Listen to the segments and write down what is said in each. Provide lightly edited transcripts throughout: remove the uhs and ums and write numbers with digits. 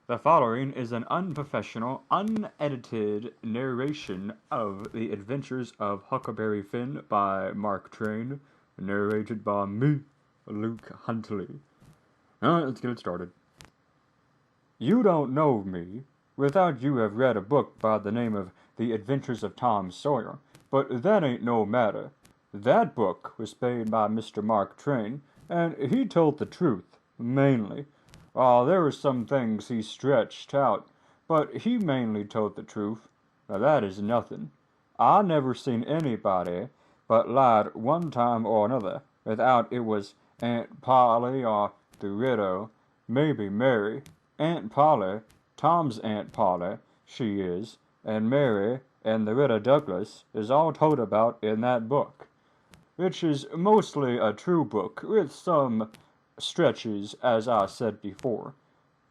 The following is an unprofessional, unedited narration of The Adventures of Huckleberry Finn by Mark Twain, narrated by me, Luke Huntley. Alright, let's get it started. You don't know me without you have read a book by the name of The Adventures of Tom Sawyer, but that ain't no matter. That book was made by Mr. Mark Twain, and he told the truth, mainly. There were some things he stretched out, but he mainly told the truth. Now that is nothing. I never seen anybody but lied one time or another, without it was Aunt Polly or the widow, maybe Mary. Aunt Polly, Tom's Aunt Polly, she is, and Mary and the widow Douglas is all told about in that book, which is mostly a true book, with some stretches, as I said before.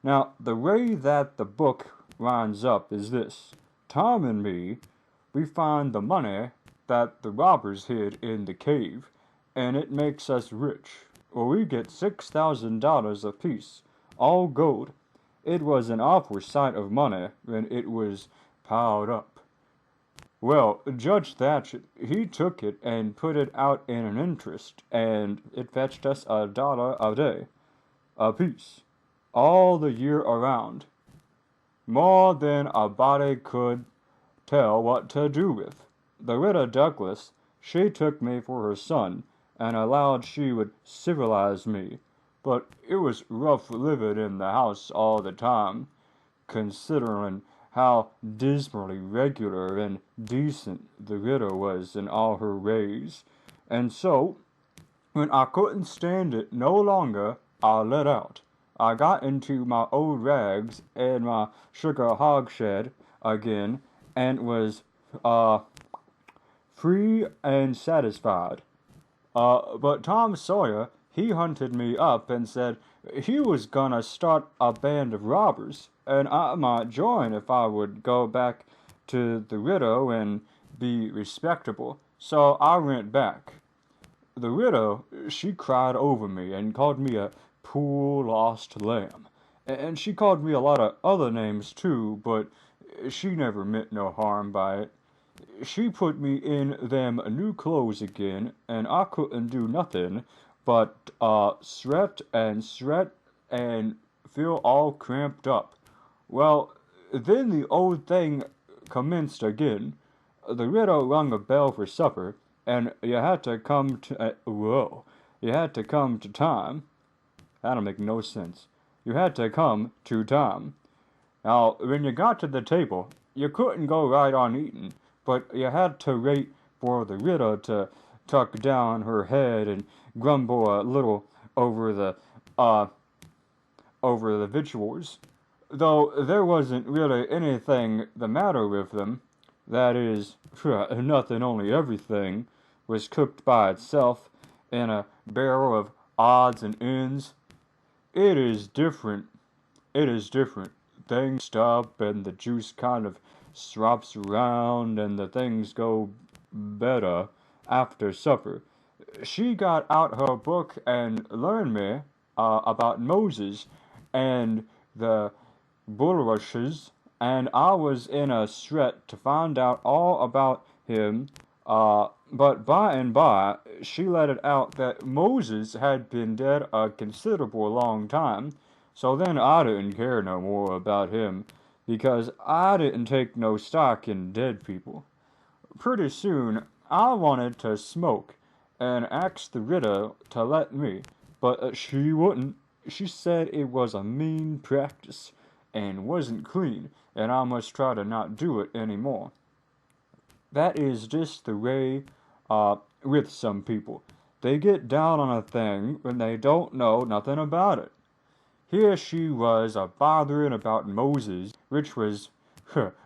Now, the way that the book winds up is this. Tom and me, we find the money that the robbers hid in the cave, and it makes us rich. Well, we get $6,000 apiece, all gold. It was an awful sight of money when it was piled up. Well, Judge Thatchett, he took it and put it out in an interest, and it fetched us $1 a day, apiece, all the year around. More than a body could tell what to do with. The widow Douglas, she took me for her son, and allowed she would civilize me, but it was rough living in the house all the time, considering how dismally regular and decent the widow was in all her ways. And so, when I couldn't stand it no longer, I let out. I got into my old rags and my sugar hogshead again, and was, free and satisfied. But Tom Sawyer, he hunted me up and said he was gonna start a band of robbers, and I might join if I would go back to the widow and be respectable. So I went back. The widow, she cried over me and called me a poor lost lamb. And she called me a lot of other names too, but she never meant no harm by it. She put me in them new clothes again, and I couldn't do nothing but sweat and feel all cramped up. Well, then the old thing commenced again. The widow rung a bell for supper, and you had to come to you had to come to time. That'll make no sense. You had to come to time. Now, when you got to the table, you couldn't go right on eating, but you had to wait for the widow to tuck down her head and grumble a little over the uh over the victuals, though there wasn't really anything the matter with them. That is, nothing, only everything was cooked by itself in a barrel of odds and ends. It is different. It is different. Things stop and the juice kind of swaps around and the things go better after supper. She got out her book and learned me about Moses and the bulrushes, and I was in a sweat to find out all about him. But by and by, she let it out that Moses had been dead a considerable long time. So then I didn't care no more about him, because I didn't take no stock in dead people. Pretty soon, I wanted to smoke, and asked the widow to let me, but she wouldn't. She said it was a mean practice, and wasn't clean, and I must try to not do it any more. That is just the way, with some people. They get down on a thing when they don't know nothing about it. Here she was a-bothering about Moses, which was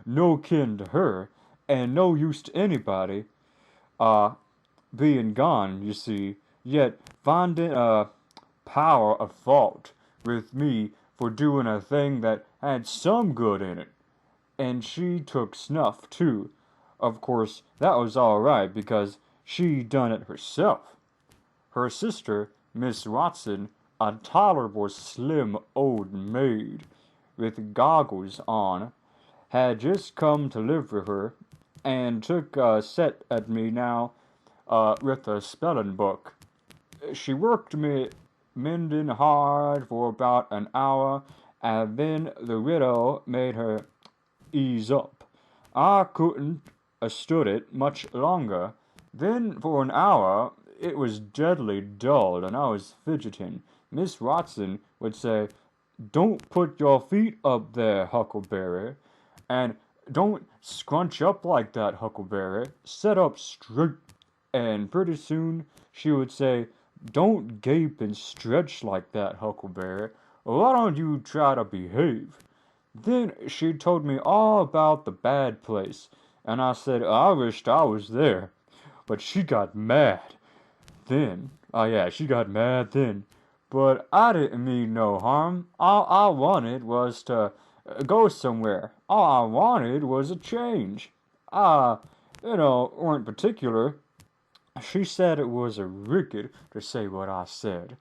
no kin to her, and no use to anybody, being gone, you see, yet finding a power of fault with me for doing a thing that had some good in it. And she took snuff, too. Of course, that was all right, because she done it herself. Her sister, Miss Watson, a tolerable slim old maid, with goggles on, had just come to live with her, and took a set at me now, with a spelling book. She worked me mending hard for about an hour, and then the widow made her ease up. I couldn't a stood it much longer. Then for an hour it was deadly dull, and I was fidgeting. Miss Watson would say, "Don't put your feet up there, Huckleberry," and "Don't scrunch up like that, Huckleberry. Set up straight." And pretty soon she would say, "Don't gape and stretch like that, Huckleberry. Why don't you try to behave?" Then she told me all about the bad place, and I said I wished I was there. But she got mad then. Oh yeah, she got mad then. But I didn't mean no harm. All I wanted was to go somewhere. All I wanted was a change. I, weren't particular. She said it was a wicked to say what I said.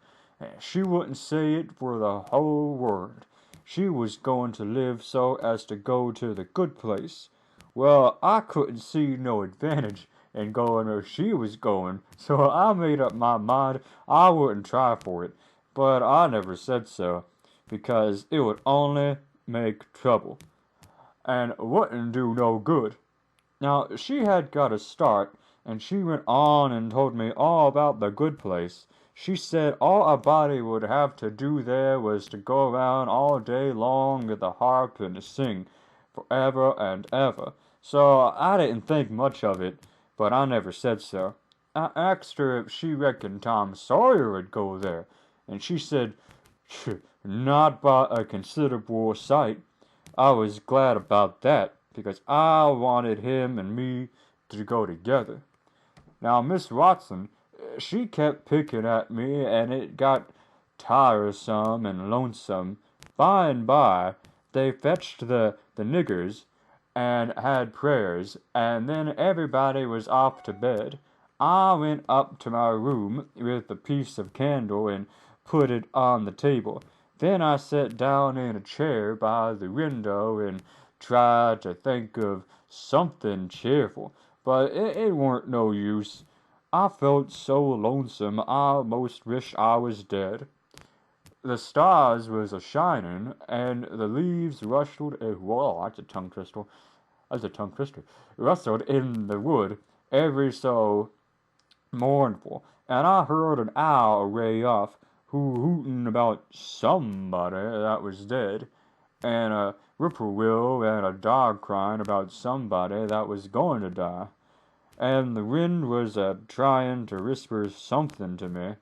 She wouldn't say it for the whole world. She was going to live so as to go to the good place. Well, I couldn't see no advantage in going where she was going, so I made up my mind I wouldn't try for it. But I never said so, because it would only make trouble, and wouldn't do no good. Now, she had got a start, and she went on and told me all about the good place. She said all a body would have to do there was to go around all day long with a harp and sing forever and ever. So I didn't think much of it, but I never said so. I asked her if she reckoned Tom Sawyer would go there, and she said, "Not by a considerable sight." I was glad about that, because I wanted him and me to go together. Now, Miss Watson, she kept picking at me, and it got tiresome and lonesome. By and by, they fetched the niggers, and had prayers, and then everybody was off to bed. I went up to my room with a piece of candle and put it on the table. Then I sat down in a chair by the window and tried to think of something cheerful, but it weren't no use. I felt so lonesome I most wished I was dead. The stars was a shining, and the leaves rustled. Whoa, that's a tongue twister. That's a tongue twister. Rustled in the wood, every so mournful, and I heard an owl away off, hooting about somebody that was dead, and a whippoorwill and a dog crying about somebody that was going to die, and the wind was trying to whisper something to me,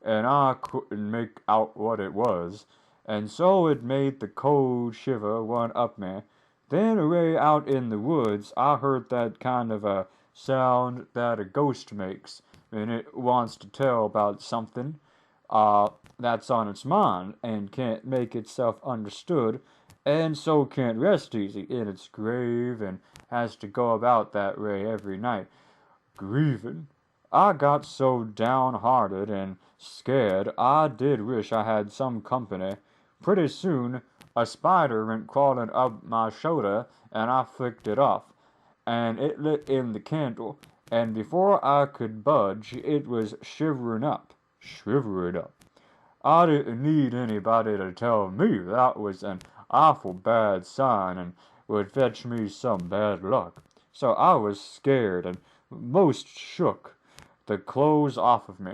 and I couldn't make out what it was, and so it made the cold shiver run up me. Then away out in the woods I heard that kind of a sound that a ghost makes when it wants to tell about something that's on its mind and can't make itself understood, and so can't rest easy in its grave and has to go about that way every night, grieving. I got so downhearted and scared I did wish I had some company. Pretty soon a spider went crawling up my shoulder, and I flicked it off, and it lit in the candle, and before I could budge it was shivering up. I didn't need anybody to tell me that was an awful bad sign and would fetch me some bad luck. So I was scared and most shook the clothes off of me.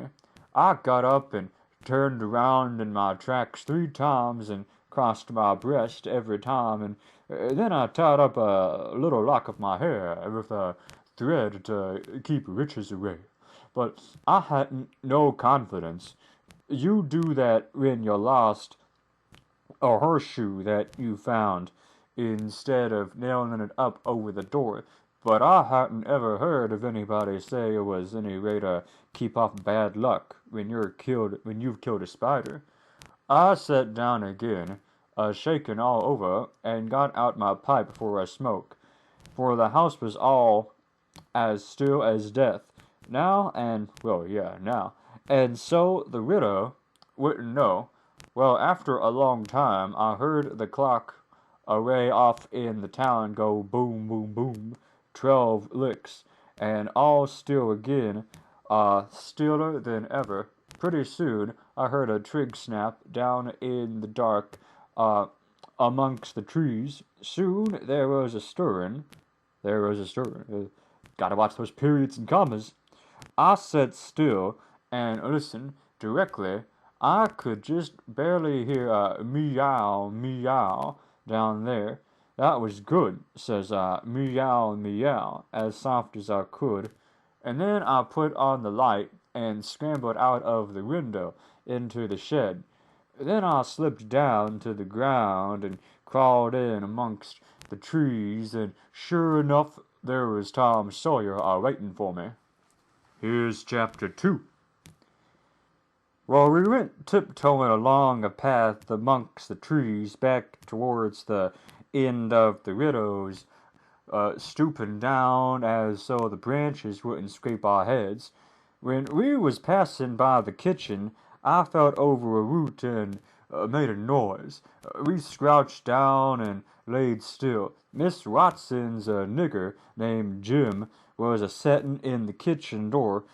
I got up and turned around in my tracks 3 times and crossed my breast every time, and then I tied up a little lock of my hair with a thread to keep riches away. But I hadn't no confidence. You do that when you lost a horseshoe that you found, instead of nailing it up over the door. But I hadn't ever heard of anybody say it was any way to keep off bad luck when you've killed a spider. I sat down again, shaking all over, and got out my pipe for a smoke, for the house was all as still as death now, and so the widow wouldn't know. Well, after a long time I heard the clock away off in the town go boom, boom, boom, 12 licks, and all still again, stiller than ever. Pretty soon I heard a twig snap down in the dark, amongst the trees. Soon there was a stirring. There was a stirring. Gotta watch those periods and commas. I sat still and listened. Directly I could just barely hear a meow, meow down there. That was good, says I, meow, meow, as soft as I could. And then I put on the light and scrambled out of the window into the shed. Then I slipped down to the ground and crawled in amongst the trees, and sure enough, there was Tom Sawyer a-waiting for me. Here's chapter 2. Well, we went tiptoeing along a path amongst the trees back towards the end of the widows, stooping down as so the branches wouldn't scrape our heads. When we was passing by the kitchen, I felt over a root and made a noise. We crouched down and laid still. Miss Watson's nigger named Jim was a-settin' in the kitchen door.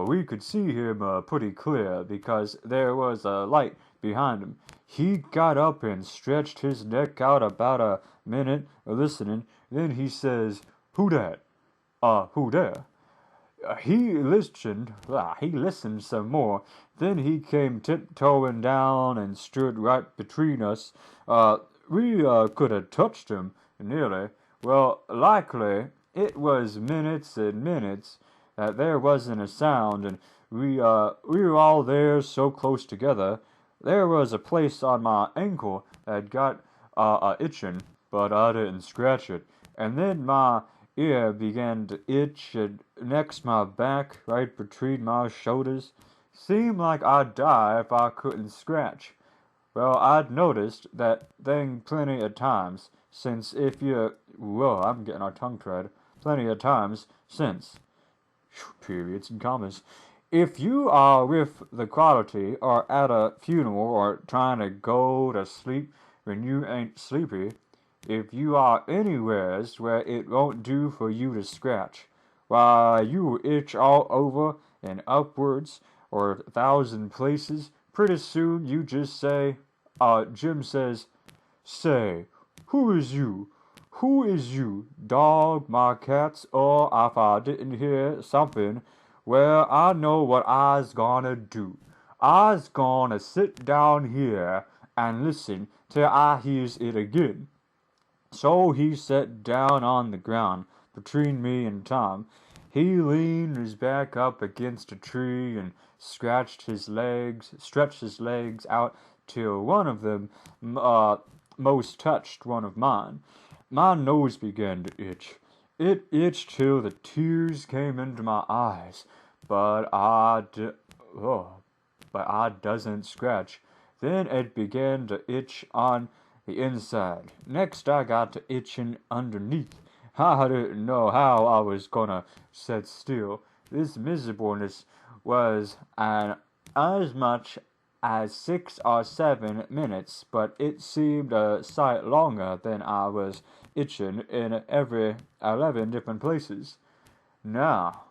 We could see him pretty clear because there was a light behind him. He got up and stretched his neck out about a minute, listening. Then he says, "Who dat? Who there?" He listened some more. Then he came tiptoeing down and stood right between us. We could have touched him, nearly. Well, likely it was minutes and minutes that there wasn't a sound, and we were all there so close together. There was a place on my ankle that got itching, but I didn't scratch it. And then my ear began to itch, and next my back, right between my shoulders. Seemed like I'd die if I couldn't scratch. Well, I'd noticed that thing plenty of times, since if you... Whoa, I'm getting our tongue tied. Plenty of times since. Periods and commas. If you are with the quality, or at a funeral, or trying to go to sleep when you ain't sleepy, if you are anywheres where it won't do for you to scratch, why, you will itch all over and upwards, or 1,000 places. Pretty soon you just say, Jim says, "Say, who is you? Who is you, dog, my cats, or if I didn't hear something, well, I know what I's gonna do. I's gonna sit down here and listen till I hears it again." So he sat down on the ground between me and Tom. He leaned his back up against a tree and stretched his legs out till one of them most touched one of mine. My nose began to itch. It itched till the tears came into my eyes, but I doesn't scratch. Then it began to itch on the inside. Next I got to itching underneath. I didn't know how I was gonna sit still. This miserableness was as much as 6 or 7 minutes, but it seemed a sight longer than I was itching in every 11 different places. Now,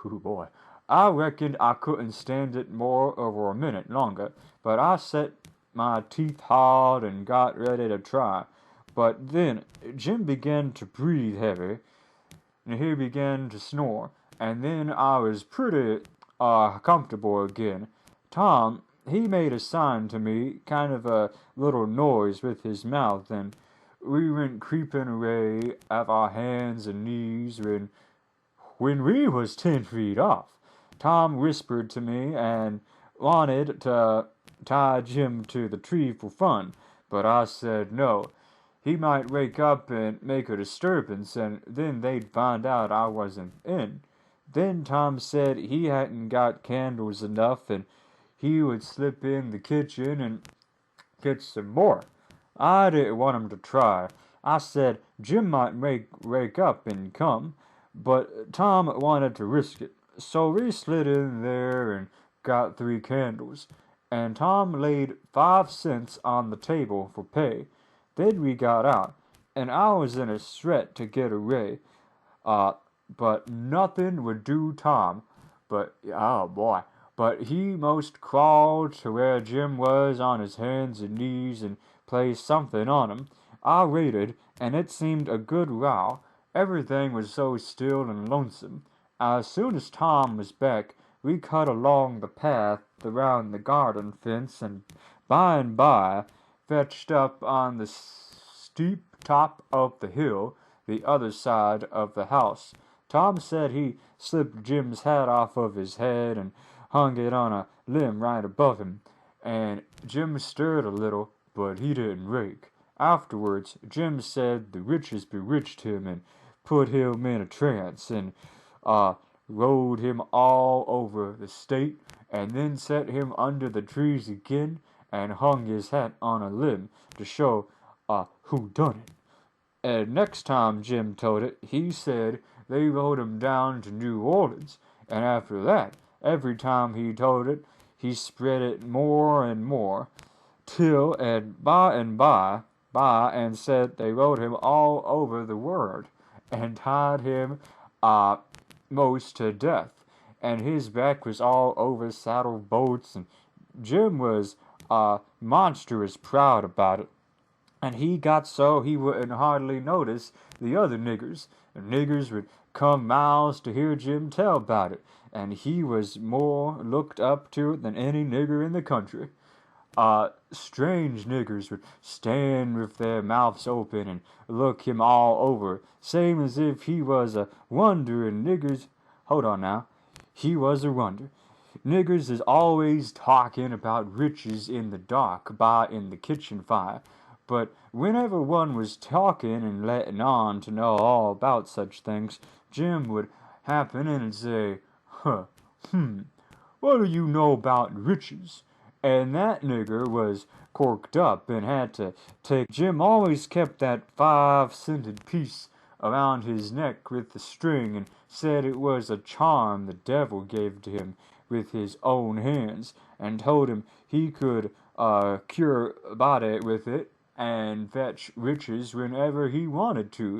oh boy, I reckoned I couldn't stand it more over a minute longer, but I set my teeth hard and got ready to try. But then Jim began to breathe heavy, and he began to snore, and then I was pretty comfortable again. Tom, he made a sign to me, kind of a little noise with his mouth, and we went creeping away of our hands and knees when we was 10 feet off. Tom whispered to me and wanted to tie Jim to the tree for fun, but I said no. He might wake up and make a disturbance, and then they'd find out I wasn't in. Then Tom said he hadn't got candles enough, and he would slip in the kitchen and get some more. I didn't want him to try. I said Jim might wake up and come, but Tom wanted to risk it. So we slid in there and got 3 candles, and Tom laid 5 cents on the table for pay. Then we got out, and I was in a sweat to get away. Uh, but nothing would do Tom. But, oh boy. But he most crawled to where Jim was on his hands and knees and placed something on him. I waited, and it seemed a good while. Everything was so still and lonesome. As soon as Tom was back, we cut along the path around the garden fence, and by fetched up on the steep top of the hill, the other side of the house. Tom said he slipped Jim's hat off of his head and hung it on a limb right above him, and Jim stirred a little, but he didn't wake. Afterwards, Jim said the witches bewitched him and put him in a trance, and rode him all over the state, and then set him under the trees again, and hung his hat on a limb to show who done it. And next time Jim told it, he said they rode him down to New Orleans, and after that, every time he told it, he spread it more and more, till and by and said they rode him all over the world, and tied him most to death, and his back was all over saddle boats, and Jim was monstrous proud about it. And he got so he wouldn't hardly notice the other niggers. The niggers would come miles to hear Jim tell about it, and he was more looked up to it than any nigger in the country. Strange niggers would stand with their mouths open and look him all over, same as if he was a wonder, and niggers, hold on now, he was a wonder. Niggers is always talking about riches in the dark by in the kitchen fire, but whenever one was talking and letting on to know all about such things, Jim would happen in and say, what do you know about riches? And that nigger was corked up and had to take. Jim always kept that 5-cented piece around his neck with the string, and said it was a charm the devil gave to him with his own hands, and told him he could cure a body with it and fetch riches whenever he wanted to,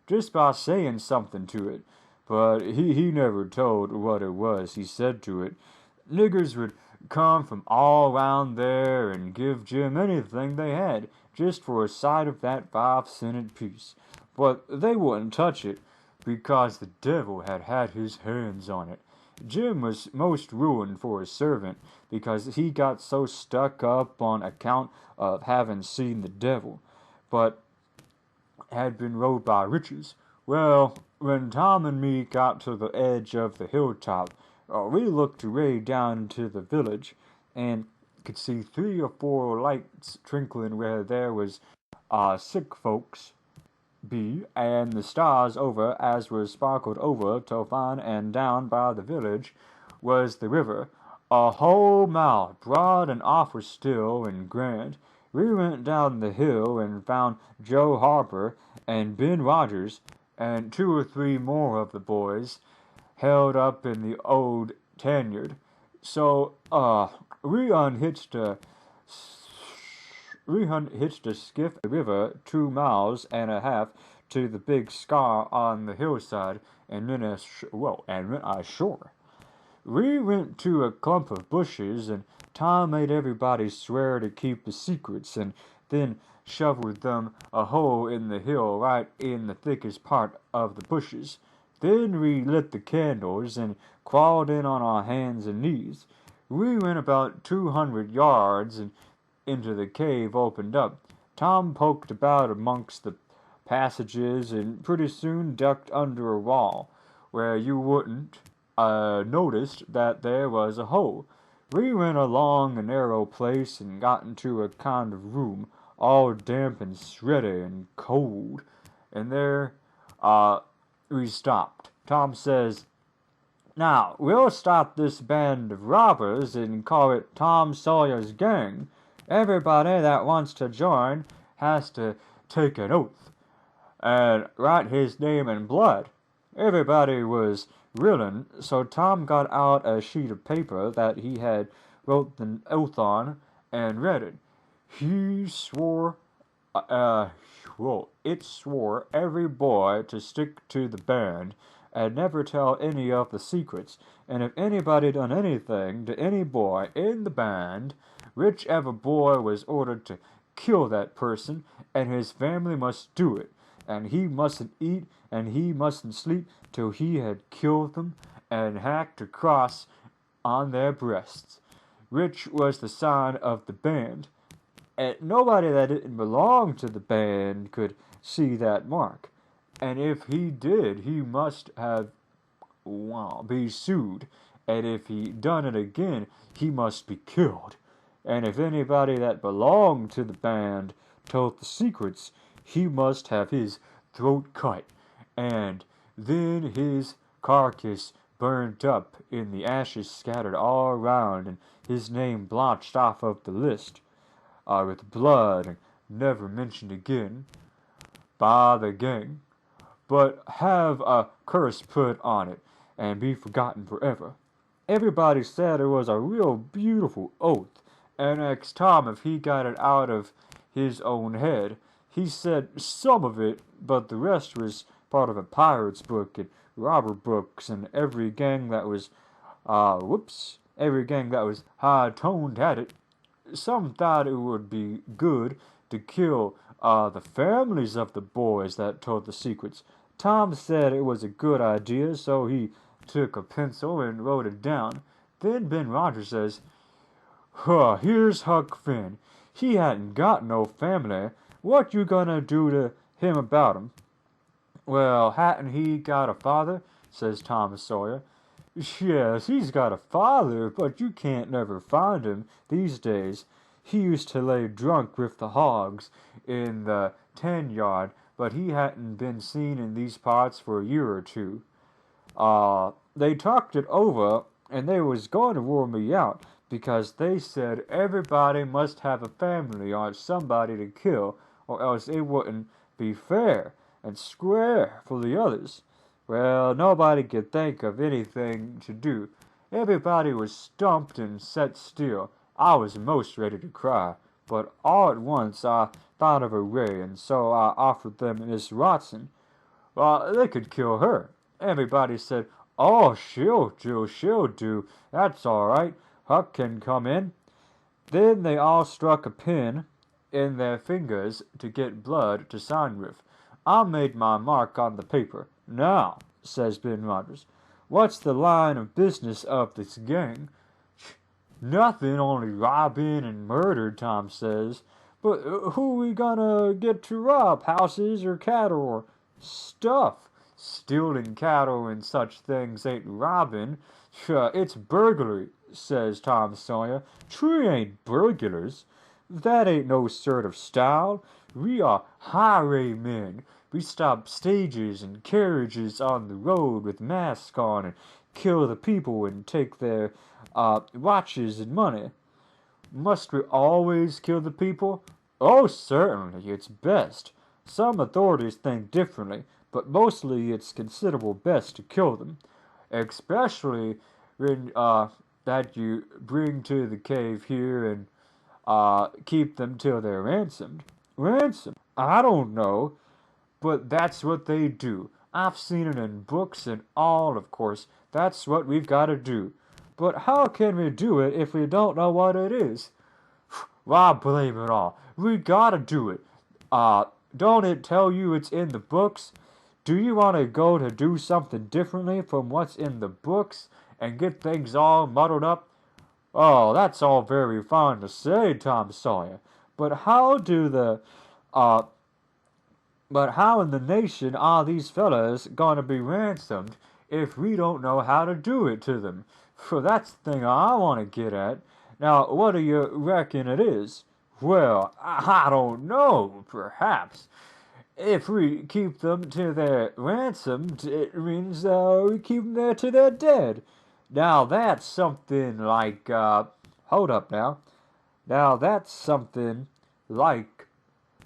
just by saying something to it. But he never told what it was he said to it. Niggers would come from all round there and give Jim anything they had, just for a sight of that 5-cented piece. But they wouldn't touch it, because the devil had had his hands on it. Jim was most ruined for his servant, because he got so stuck up on account of having seen the devil, but had been rode by riches. Well, when Tom and me got to the edge of the hilltop, we looked away down into the village, and could see 3 or 4 lights twinkling where there was sick folks be, and the stars over as was sparkled over till fine, and down by the village was the river, a whole mile broad and awful still and grand. We went down the hill and found Joe Harper and Ben Rogers and 2 or 3 more of the boys held up in the old tanyard. So we unhitched a skiff the river 2 miles and a half to the big scar on the hillside, and then went ashore. We went to a clump of bushes, and Tom made everybody swear to keep the secrets, and then shoveled them a hole in the hill right in the thickest part of the bushes. Then we lit the candles and crawled in on our hands and knees. We went about 200 yards, and into the cave opened up. Tom poked about amongst the passages, and pretty soon ducked under a wall, where you wouldn't noticed that there was a hole. We went along a narrow place and got into a kind of room, all damp and sweaty and cold, and there we stopped. Tom says, "Now, we'll stop this band of robbers and call it Tom Sawyer's Gang. Everybody that wants to join has to take an oath and write his name in blood." Everybody was willing, so Tom got out a sheet of paper that he had wrote the oath on and read it. He swore Uh, well, it swore every boy to stick to the band and never tell any of the secrets, and if anybody done anything to any boy in the band, whichever boy was ordered to kill that person, and his family must do it, and he mustn't eat and he mustn't sleep till he had killed them and hacked a cross on their breasts, which was the sign of the band. And nobody that didn't belong to the band could see that mark. And if he did, he must have, well, be sued. And if he done it again, he must be killed. And if anybody that belonged to the band told the secrets, he must have his throat cut, and then his carcass burnt up in the ashes scattered all around, and his name blotched off of the list, with blood and never mentioned again by the gang, but have a curse put on it and be forgotten forever. Everybody said it was a real beautiful oath, and asked Tom if he got it out of his own head. He said some of it, but the rest was part of a pirate's book and robber books, and every gang that was, every gang that was high-toned had it. Some thought it would be good to kill the families of the boys that told the secrets. Tom said it was a good idea, so he took a pencil and wrote it down. Then Ben Rogers says, "Huh, here's Huck Finn. He hadn't got no family. What you gonna do to him about him?" "Well, hadn't he got a father?" says Tom Sawyer. "Yes, he's got a father, but you can't never find him these days. He used to lay drunk with the hogs in the 10 yard, but he hadn't been seen in these parts for a year or two. They talked it over, and they was going to rule me out, because they said everybody must have a family or somebody to kill, or else it wouldn't be fair and square for the others. Well, nobody could think of anything to do. Everybody was stumped and set still. I was most ready to cry, but all at once I thought of a way, and so I offered them Miss Watson. They could kill her. Everybody said, "Oh, she'll do. That's all right. Huck can come in." Then they all struck a pin in their fingers to get blood to sign with. I made my mark on the paper. "Now," says Ben Rogers, "what's the line of business of this gang?" "Nothing, only robbing and murder," Tom says. "But who we gonna get to rob? Houses or cattle or stuff? Stealing cattle and such things ain't robbing. It's burglary," says Tom Sawyer. "We ain't burglars. That ain't no sort of style. We are highwaymen. We stop stages and carriages on the road with masks on and kill the people and take their watches and money." "Must we always kill the people?" "Oh, certainly, it's best. Some authorities think differently, but mostly it's considerable best to kill them, especially when that you bring to the cave here and keep them till they're ransomed." "Ransomed? I don't know, but that's what they do. I've seen it in books and all, of course. That's what we've got to do. But how can we do it if we don't know what it is?" "Why, blame it all, we gotta do it. Don't it tell you it's in the books? Do you want to go to do something differently from what's in the books and get things all muddled up?" "Oh, that's all very fine to say, Tom Sawyer, but uh, how in the nation are these fellows gonna be ransomed if we don't know how to do it to them? For that's the thing I want to get at. Now, what do you reckon it is?" "Well, I don't know. Perhaps if we keep them till they're ransomed, it means we keep them there till they're dead. Now that's something like, hold up now. Now that's something like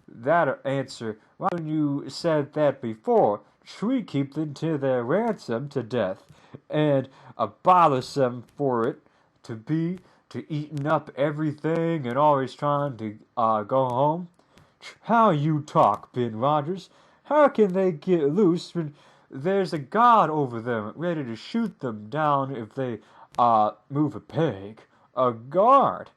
that answer. When you said that before, we keep them till they're ransomed to death, and abolish them for it to eating up everything and always trying to go home. How you talk, Ben Rogers? How can they get loose when there's a guard over them ready to shoot them down if they move a peg? A guard?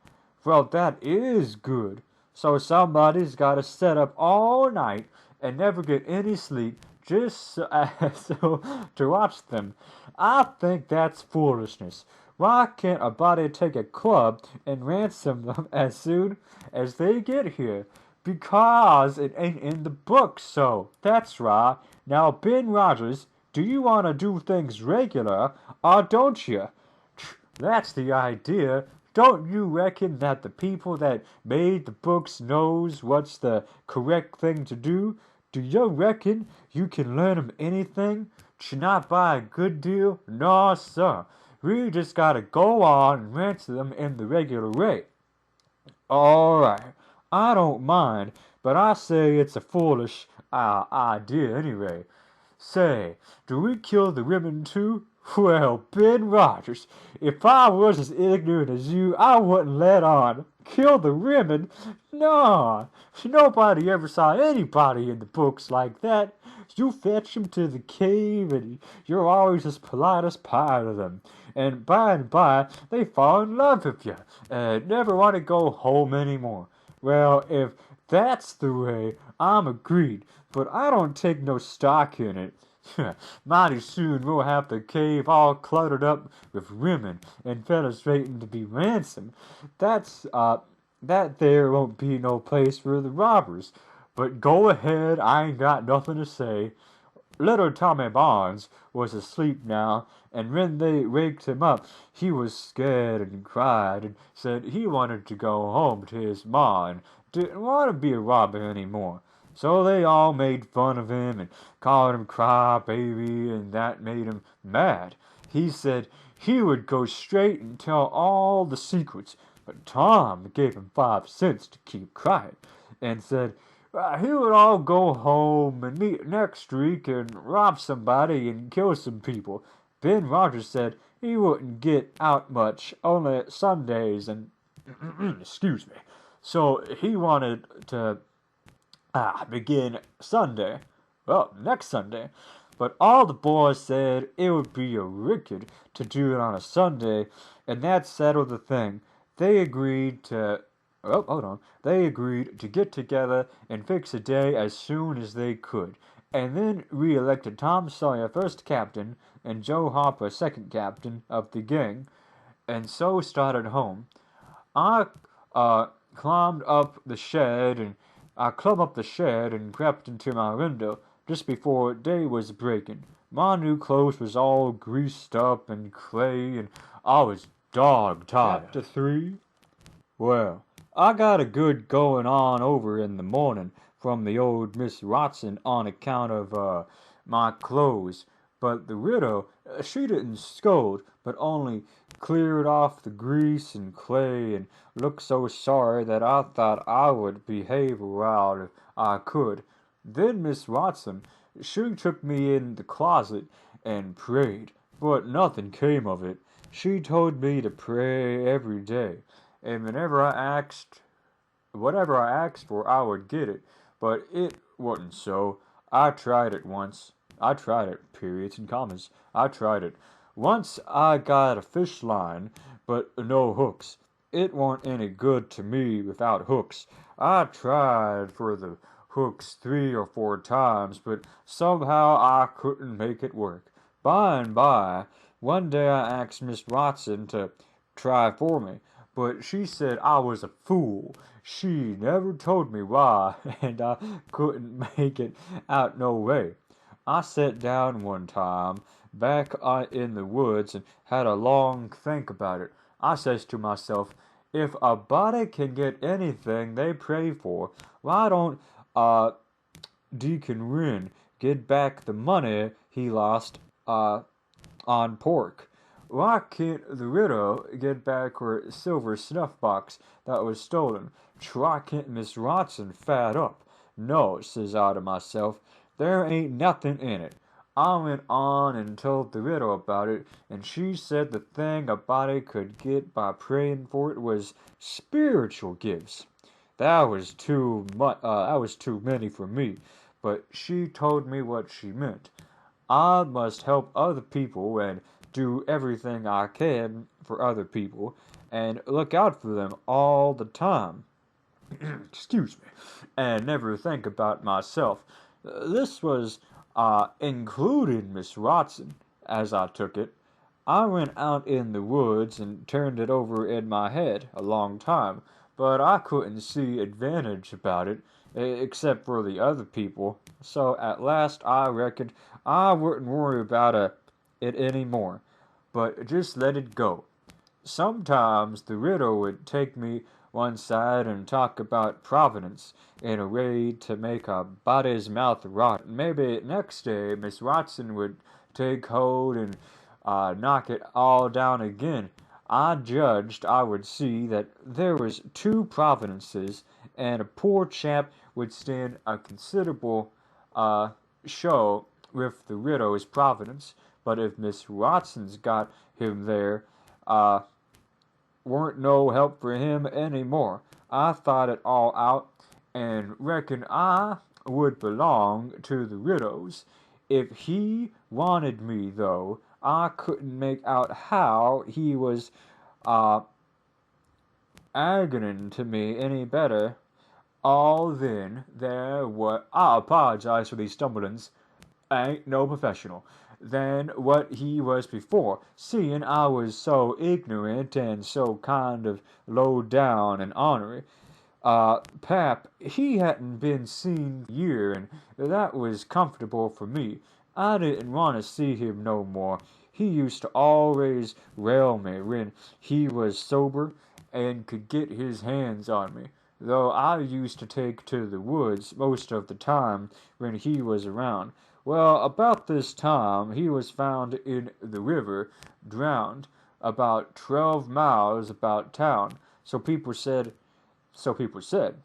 Well, that is good. So somebody's got to set up all night and never get any sleep just so to watch them. I think that's foolishness. Why can't a body take a club and ransom them as soon as they get here? Because it ain't in the book, so that's right. Now, Ben Rogers, do you want to do things regular, or don't you? That's the idea. Don't you reckon that the people that made the books knows what's the correct thing to do? Do you reckon you can learn 'em anything? Should not buy a good deal? No, sir. We just gotta go on and ransom them in the regular rate. All right, I don't mind, but I say it's a foolish idea anyway. Say, do we kill the women too? Well, Ben Rogers, if I was as ignorant as you, I wouldn't let on. Kill the women? No, nobody ever saw anybody in the books like that. You fetch 'em to the cave, and you're always as polite as pie to them. And by they fall in love with you, and never want to go home anymore. Well, if that's the way, I'm agreed, but I don't take no stock in it. Mighty soon we'll have the cave all cluttered up with women and fellas waiting to be ransomed. That there won't be no place for the robbers. But go ahead, I ain't got nothing to say. Little Tommy Barnes was asleep now, and when they waked him up, he was scared and cried and said he wanted to go home to his ma and didn't want to be a robber any more. So they all made fun of him and called him Cry Baby, and that made him mad. He said he would go straight and tell all the secrets, but Tom gave him 5 cents to keep quiet, and said he would all go home and meet next week and rob somebody and kill some people. Ben Rogers said he wouldn't get out much, only Sundays and excuse me. So he wanted to begin Sunday. Well, next Sunday. But all the boys said it would be a wicked to do it on a Sunday, and that settled the thing. They agreed to They agreed to get together and fix a day as soon as they could, and then re-elected Tom Sawyer first captain and Joe Harper second captain of the gang, and so started home. I climbed up the shed and crept into my window just before day was breaking. My new clothes was all greased up and clay, and I was dog tired. Chapter 3. Well, I got a good going on over in the morning from the old Miss Watson on account of my clothes, but the widow, she didn't scold, but only cleared off the grease and clay, and looked so sorry that I thought I would behave a while if I could. Then Miss Watson, she took me in the closet and prayed, but nothing came of it. She told me to pray every day, and whatever I asked for, I would get it, but it wasn't so. I tried it once. I tried it, periods and commas. I tried it. Once I got a fish line, but no hooks. It warn't any good to me without hooks. I tried for the hooks 3 or 4 times, but somehow I couldn't make it work. By and by, one day I asked Miss Watson to try for me, but she said I was a fool. She never told me why, and I couldn't make it out no way. I sat down one time back in the woods and had a long think about it. I says to myself, if a body can get anything they pray for, why don't Deacon Wren get back the money he lost on pork? Why can't the widow get back her silver snuff box that was stolen? Why can't Miss Watson fat up? No, says I to myself, there ain't nothing in it. I went on and told the widow about it, and she said the thing a body could get by praying for it was spiritual gifts. That was too much. That was too many for me. But she told me what she meant. I must help other people and do everything I can for other people and look out for them all the time. Excuse me. And never think about myself. This was including Miss Watson, as I took it. I went out in the woods and turned it over in my head a long time, but I couldn't see advantage about it, except for the other people. So at last I reckoned I wouldn't worry about it anymore, but just let it go. Sometimes the widow would take me one side and talk about Providence in a way to make a body's mouth rot. Maybe next day Miss Watson would take hold and knock it all down again. I judged I would see that there was two Providences, and a poor chap would stand a considerable show with the widow's Providence. But if Miss Watson's got him there, uh, weren't no help for him any more. I thought it all out, and reckoned I would belong to the widows. If he wanted me, though, I couldn't make out how he was uh, agony to me any better. All then there were. I apologize for these stumblings. I ain't no professional. Than what he was before, seeing I was so ignorant and so kind of low down and ornery. Pap, he hadn't been seen for a year, and that was comfortable for me. I didn't want to see him no more. He used to always rail me when he was sober and could get his hands on me, though I used to take to the woods most of the time when he was around. Well, about this time he was found in the river, drowned, about 12 miles about town. So people said, so people said.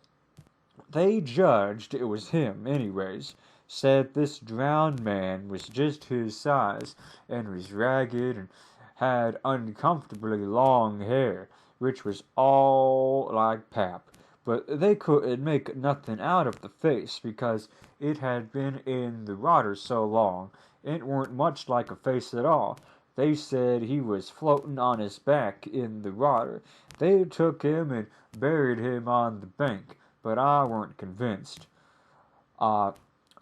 They judged it was him, anyways. Said this drowned man was just his size, and was ragged, and had uncomfortably long hair, which was all like Pap. But they couldn't make nothing out of the face, because it had been in the water so long, it weren't much like a face at all. They said he was floating on his back in the water. They took him and buried him on the bank, but I weren't convinced. Uh,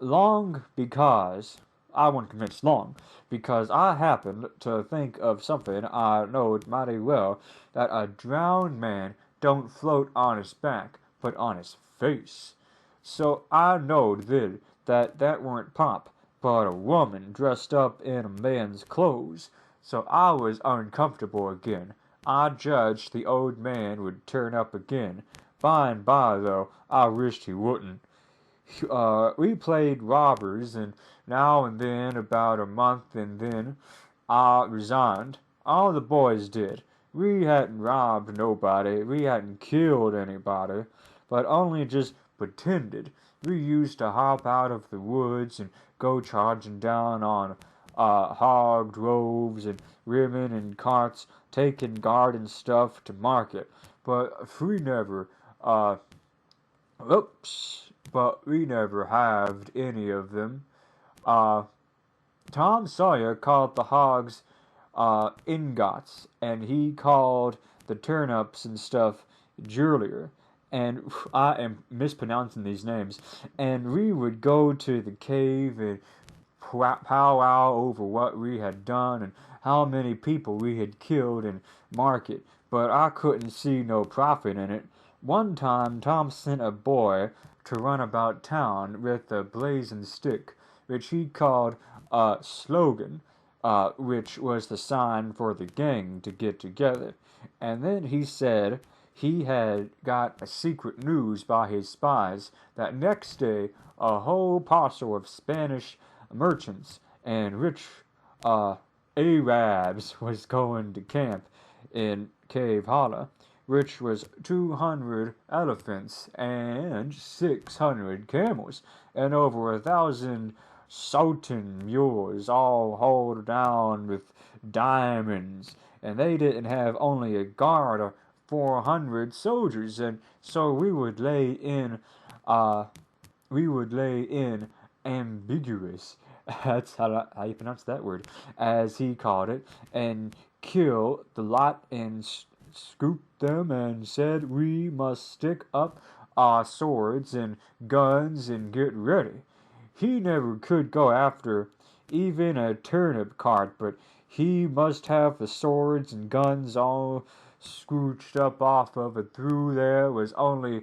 long because I wasn't convinced long, because I happened to think of something I knowed mighty well, that a drowned man don't float on his back, but on his face. So I knowed then that that weren't Pop, but a woman dressed up in a man's clothes. So I was uncomfortable again. I judged the old man would turn up again. By and by, though, I wished he wouldn't. We played robbers, and now and then, about a month, and then I resigned. All the boys did. We hadn't robbed nobody, we hadn't killed anybody, but only just pretended. We used to hop out of the woods and go charging down on hog droves and women and carts, taking garden stuff to market. But we never, oops, but we never halved any of them. Uh, Tom Sawyer called the hogs ingots, and he called the turnips and stuff jurlier. And I am mispronouncing these names. And we would go to the cave and powwow over what we had done and how many people we had killed and market. But I couldn't see no profit in it. One time Tom sent a boy to run about town with a blazing stick, which he called a slogan, which was the sign for the gang to get together. And then he said he had got a secret news by his spies that next day a whole parcel of Spanish merchants and rich Arabs was going to camp in Cave Hollow, which was 200 elephants and 600 camels and over 1,000 sultan mules, all hauled down with diamonds, and they didn't have only a guard of 400 soldiers, and so uh, we would lay in ambiguous, that's how you pronounce that word, as he called it, and kill the lot and scoop them, and said we must stick up our swords and guns and get ready. He never could go after even a turnip cart, but he must have the swords and guns all scooched up off of it. Through there was only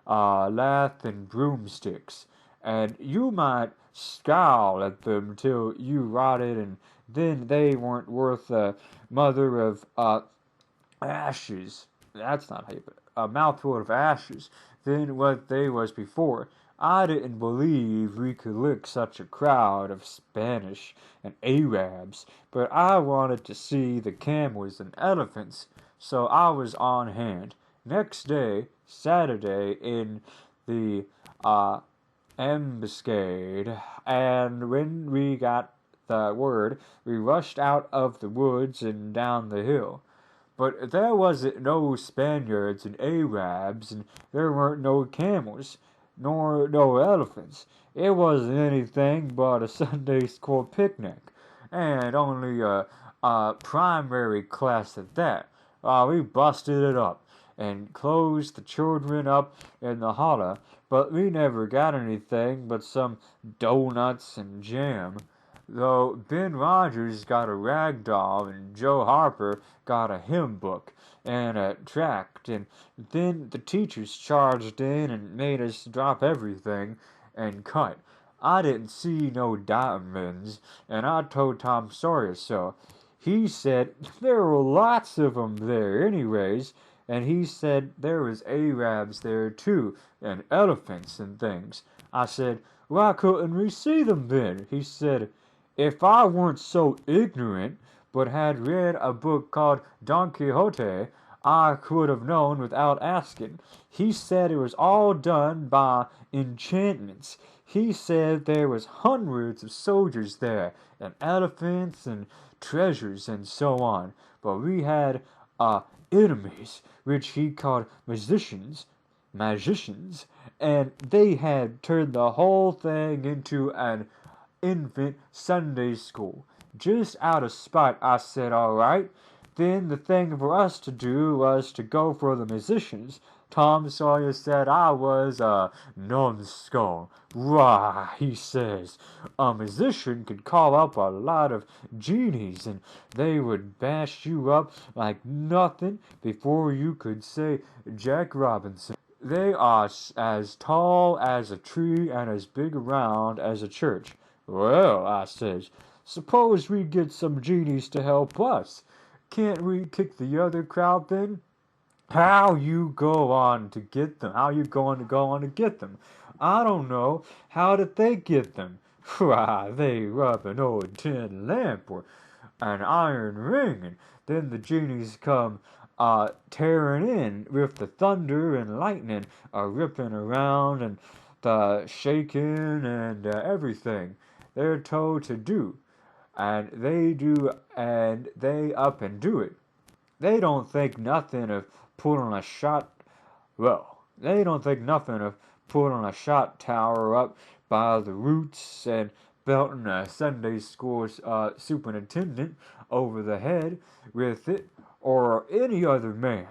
lath and broomsticks, and you might scowl at them till you rotted, and then they weren't worth a mother of ashes. That's not how you put it. A mouthful of ashes than what they was before. I didn't believe we could lick such a crowd of Spanish and Arabs, but I wanted to see the camels and elephants, so I was on hand. Next day, Saturday, in the ambuscade, and when we got the word, we rushed out of the woods and down the hill. But there wasn't no Spaniards and Arabs, and there weren't no camels, nor no elephants. It wasn't anything but a Sunday school picnic, and only a primary class at that. We busted it up and closed the children up in the holler, but we never got anything but some doughnuts and jam. Though Ben Rogers got a rag doll and Joe Harper got a hymn book and a tract, and then the teachers charged in and made us drop everything and cut. I didn't see no diamonds, and I told Tom Sawyer so. He said there were lots of 'em there anyways, and he said there was Arabs there too, and elephants and things. I said, why couldn't we see them then? He said, if I weren't so ignorant, but had read a book called Don Quixote, I could have known without asking. He said it was all done by enchantments. He said there was hundreds of soldiers there, and elephants and treasures and so on. But we had enemies, which he called magicians, and they had turned the whole thing into an infant Sunday school. Just out of spite, I said, all right. Then the thing for us to do was to go for the musicians. Tom Sawyer said I was a numbskull. Why, he says, a musician could call up a lot of genies, and they would bash you up like nothing before you could say Jack Robinson. They are as tall as a tree and as big around as a church. Well, I says, suppose we get some genies to help us. Can't we kick the other crowd then? How you go on to get them? How you going to go on to get them? I don't know. How did they get them? Why, they rub an old tin lamp or an iron ring, and then the genies come tearing in with the thunder and lightning ripping around and the shaking and everything they're told to do. And they do, and they up and do it. They don't think nothing of putting a shot, they don't think nothing of putting a shot tower up by the roots and belting a Sunday school superintendent over the head with it, or any other man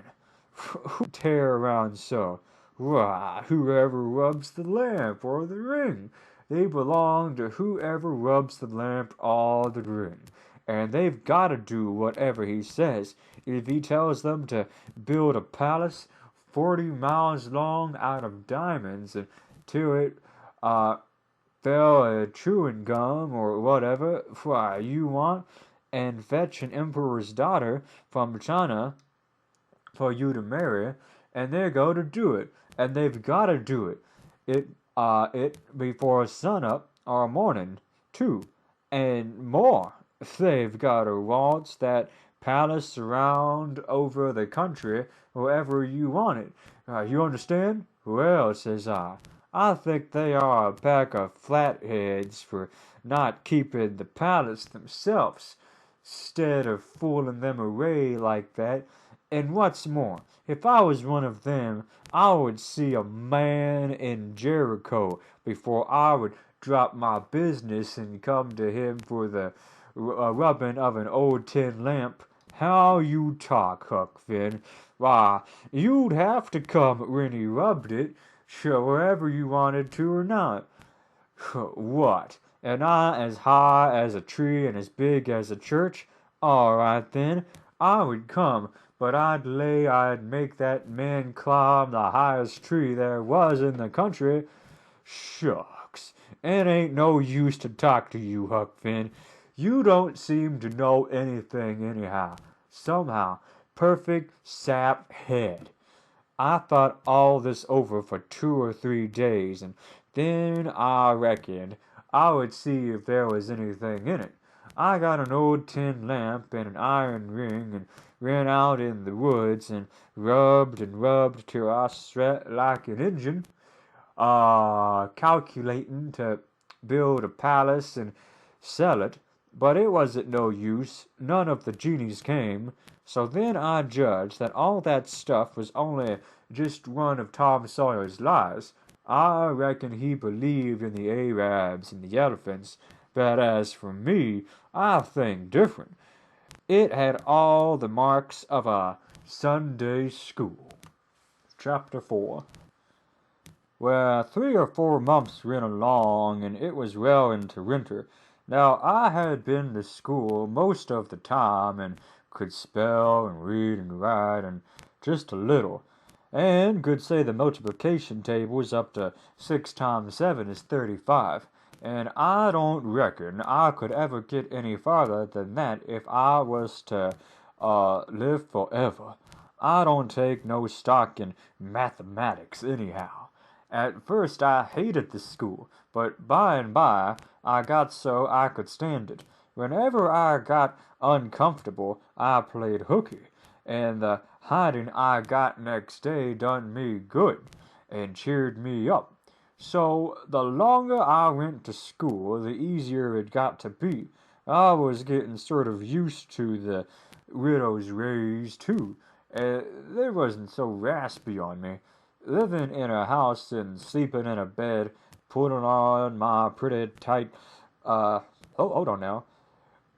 who tear around so. Why, whoever rubs the lamp or the ring, they belong to whoever rubs the lamp or the ring. And they've got to do whatever he says. If he tells them to build a palace 40 miles long out of diamonds until it fell a chewing gum or whatever, why, you want, and fetch an emperor's daughter from China for you to marry, and they go to do it, and they've got to do it. It before sunup or morning too, and more. They've got to waltz that palace around over the country wherever you want it. You understand? Well, says I think they are a pack of flatheads for not keeping the palace themselves, 'stead of fooling them away like that And what's more, if I was one of them, I would see a man in Jericho before I would drop my business and come to him for the rubbing of an old tin lamp. How you talk, Huck Finn. Why, you'd have to come when he rubbed it, sure, wherever you wanted to or not. What? And I as high as a tree and as big as a church? All right then, I would come, but I'd lay I'd make that man climb the highest tree there was in the country. Shucks, it ain't no use to talk to you, Huck Finn. You don't seem to know anything anyhow. Somehow, perfect sap head. I thought all this over for 2 or 3 days, and then I reckoned I would see if there was anything in it. I got an old tin lamp and an iron ring and ran out in the woods and rubbed till I sweat like an Injun, calculating to build a palace and sell it, but it wasn't no use. None of the genies came. So then I judged that all that stuff was only just one of Tom Sawyer's lies. I reckon he believed in the Arabs and the elephants, but as for me, I think different. It had all the marks of a Sunday school. Chapter 4. Well, 3 or 4 months went along, and it was well into winter. Now, I had been to school most of the time, and could spell and read and write, and just a little, and could say the multiplication tables up to 6 times 7 is 35, and I don't reckon I could ever get any farther than that if I was to live forever. I don't take no stock in mathematics anyhow. At first I hated the school, but by and by I got so I could stand it. Whenever I got uncomfortable, I played hooky, and the hiding I got next day done me good, and cheered me up. So the longer I went to school, the easier it got to be. I was getting sort of used to the widow's raise, too. They wasn't so raspy on me. Living in a house and sleeping in a bed, putting on my pretty tight, hold on now.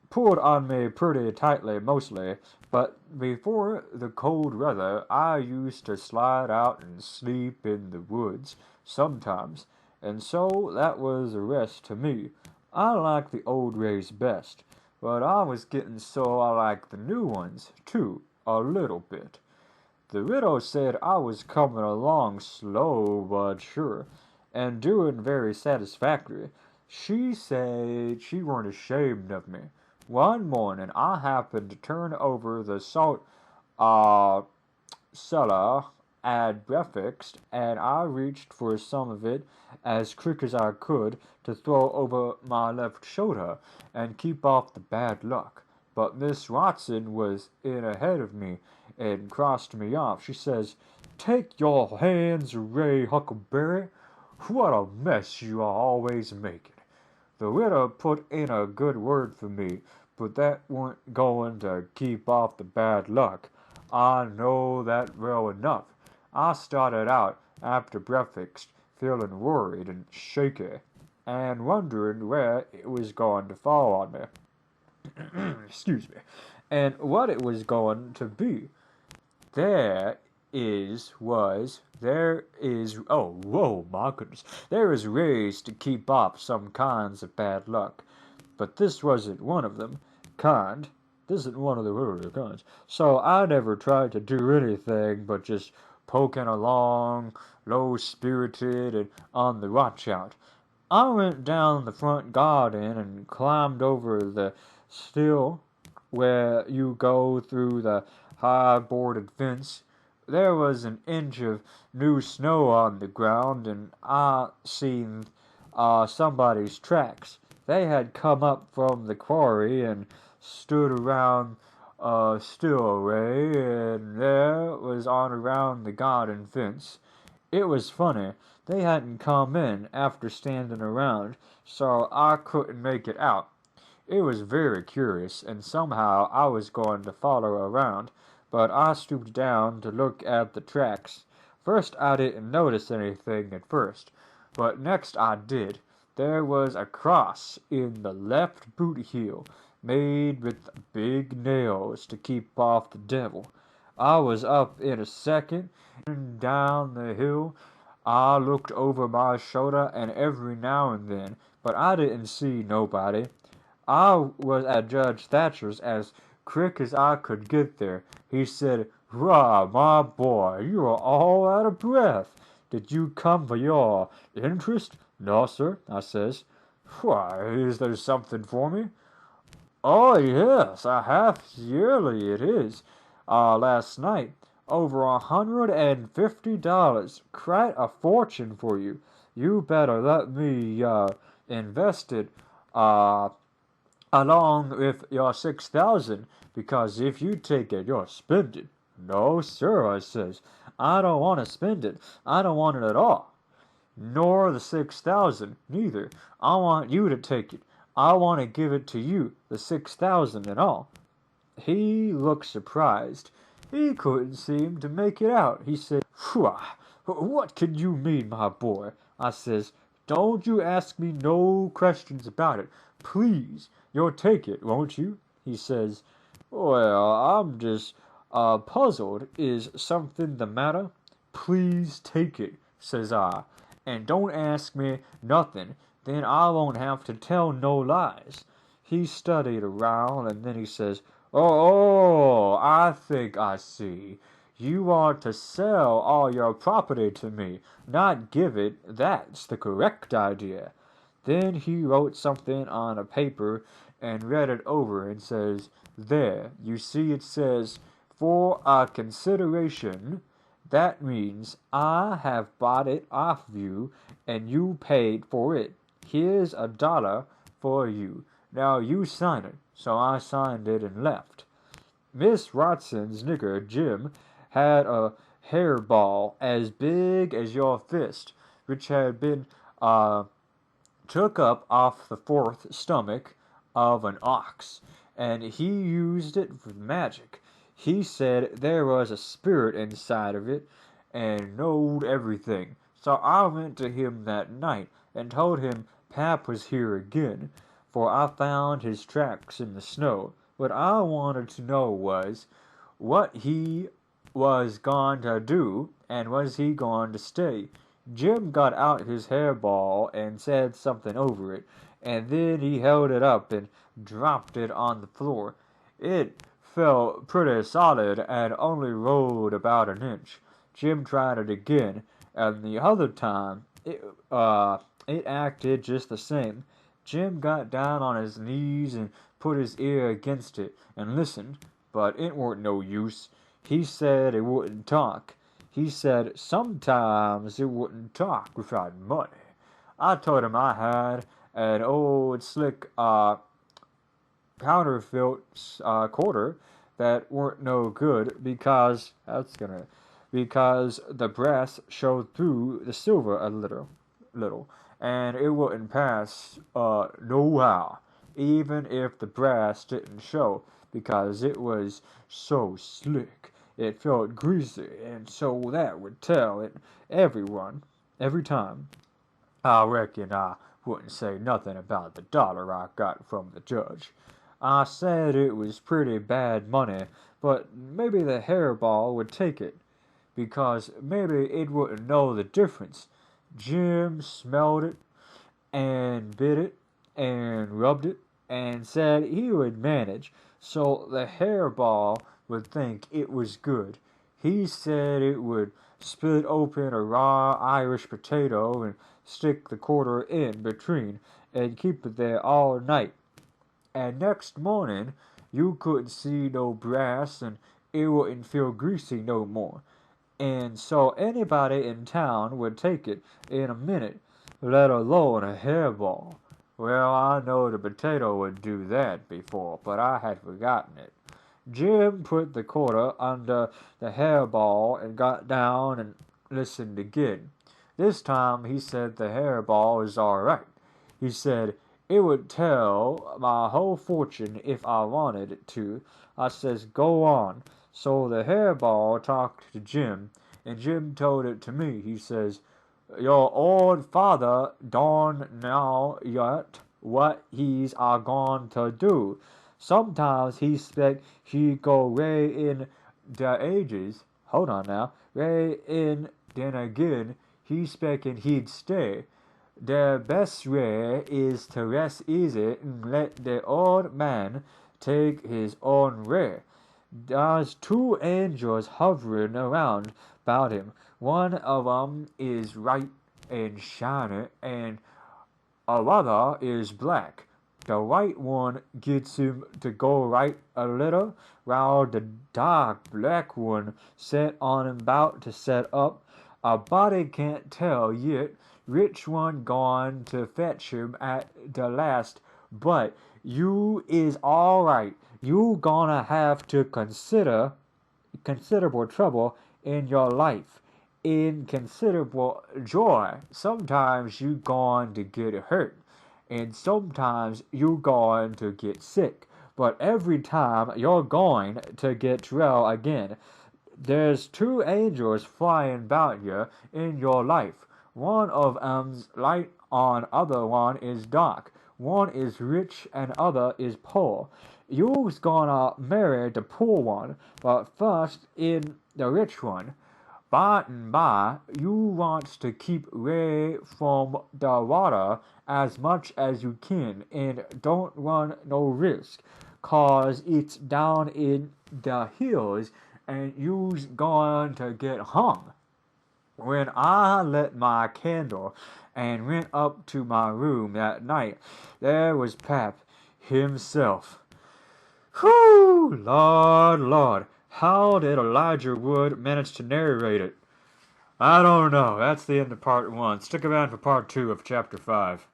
Pulled on me pretty tightly mostly, but before the cold weather I used to slide out and sleep in the woods sometimes, and so that was a rest to me. I like the old ways best, but I was getting so I like the new ones, too, a little bit. The widow said I was coming along slow but sure, and doing very satisfactory. She said she weren't ashamed of me. One morning I happened to turn over the salt cellar at breakfast, and I reached for some of it as quick as I could to throw over my left shoulder and keep off the bad luck. But Miss Watson was in ahead of me and crossed me off. She says, "Take your hands away, Huckleberry. What a mess you are always making." The widow put in a good word for me, but that weren't going to keep off the bad luck. I know that well enough. I started out after breakfast feeling worried and shaky, and wondering where it was going to fall on me. Excuse me. And what it was going to be. Oh, whoa, my goodness. There is ways to keep off some kinds of bad luck, but this wasn't one of them. Kind. This isn't one of the earlier kinds. So I never tried to do anything but just poking along, low-spirited and on the watch-out. I went down the front garden and climbed over the still where you go through the high boarded fence. There was an inch of new snow on the ground, and I seen somebody's tracks. They had come up from the quarry and stood around stillway, and there was on around the garden fence. It was funny. They hadn't come in after standing around, so I couldn't make it out. It was very curious, and somehow I was going to follow around, but I stooped down to look at the tracks. First I didn't notice anything at first, but next I did. There was a cross in the left boot heel, made with big nails to keep off the devil. I was up in a second, and down the hill. I looked over my shoulder and every now and then, but I didn't see nobody. I was at Judge Thatcher's as quick as I could get there. He said, "Rah, my boy, you are all out of breath. Did you come for your interest?" "No, sir," I says. "Why, is there something for me?" "Oh, yes, a half yearly it is. Last night, over $150. Quite a fortune for you. You better let me, invest it, along with your 6,000, because if you take it, you'll spend it." "No, sir," I says. "I don't want to spend it. I don't want it at all." "Nor the 6,000, neither. I want you to take it. I want to give it to you, the 6,000 and all." He looked surprised. He couldn't seem to make it out. He said, "Phew, what can you mean, my boy?" I says, "Don't you ask me no questions about it. Please, you'll take it, won't you?" He says, "Well, I'm just, puzzled. Is something the matter?" "Please take it," says I, "and don't ask me nothing. Then I won't have to tell no lies." He studied around, and then he says, "Oh, I think I see. You want to sell all your property to me, not give it. That's the correct idea." Then he wrote something on a paper and read it over and says, "There, you see it says, 'For a consideration.' That means I have bought it off you and you paid for it. Here's $1 for you. Now you sign it." So I signed it and left. Miss Watson's nigger, Jim, had a hairball as big as your fist, which had been took up off the fourth stomach of an ox, and he used it for magic. He said there was a spirit inside of it and knowed everything. So I went to him that night and told him Pap was here again, for I found his tracks in the snow. What I wanted to know was what he was going to do, and was he going to stay. Jim got out his hairball and said something over it, and then he held it up and dropped it on the floor. It fell pretty solid and only rolled about an inch. Jim tried it again, and the other time it acted just the same. Jim got down on his knees and put his ear against it and listened, but it weren't no use. He said it wouldn't talk. He said sometimes it wouldn't talk without money. I told him I had an old slick counterfeit quarter that weren't no good because the brass showed through the silver a little, and it wouldn't pass nohow, even if the brass didn't show, because it was so slick. It felt greasy, and so that would tell it everyone every time. I reckon I wouldn't say nothing about the $1 I got from the judge. I said it was pretty bad money, but maybe the hairball would take it, because maybe it wouldn't know the difference. Jim smelled it, and bit it, and rubbed it, and said he would manage, so the hairball would think it was good. He said it would split open a raw Irish potato and stick the quarter in between, and keep it there all night. And next morning you couldn't see no brass, and it wouldn't feel greasy no more. And so anybody in town would take it in a minute, let alone a hairball. Well, I know the potato would do that before, but I had forgotten it. Jim put the quarter under the hairball and got down and listened again. This time he said the hairball was all right. He said it would tell my whole fortune if I wanted it to. I says, "Go on." So the hairball talked to Jim, and Jim told it to me. He says, "Your old father don't know yet what he's a going to do. Sometimes he expect he go way in the ages. Hold on now. Way in, then again, he expecting he'd stay. The best way is to rest easy and let the old man take his own way. There's two angels hovering around about him. One of 'em is right and shiny, and another is black. The white one gets him to go right a little, while the dark black one set on him about to set up. A body can't tell yet which one going to fetch him at the last, but you is all right. You gonna have to consider considerable trouble in your life, in considerable joy. Sometimes you going to get hurt, and sometimes you going to get sick. But every time you're going to get well again. There's two angels flying about you in your life. One of 'em's light on other one is dark. One is rich and other is poor. You's gonna marry the poor one, but first in the rich one. By and by, you wants to keep away from the water as much as you can and don't run no risk, 'cause it's down in the hills and you's going to get hung. When I lit my candle and went up to my room that night, there was Pap himself. Whew, Lord, Lord, how did Elijah Wood manage to narrate it? I don't know. That's the end of part 1. Stick around for part 2 of chapter 5.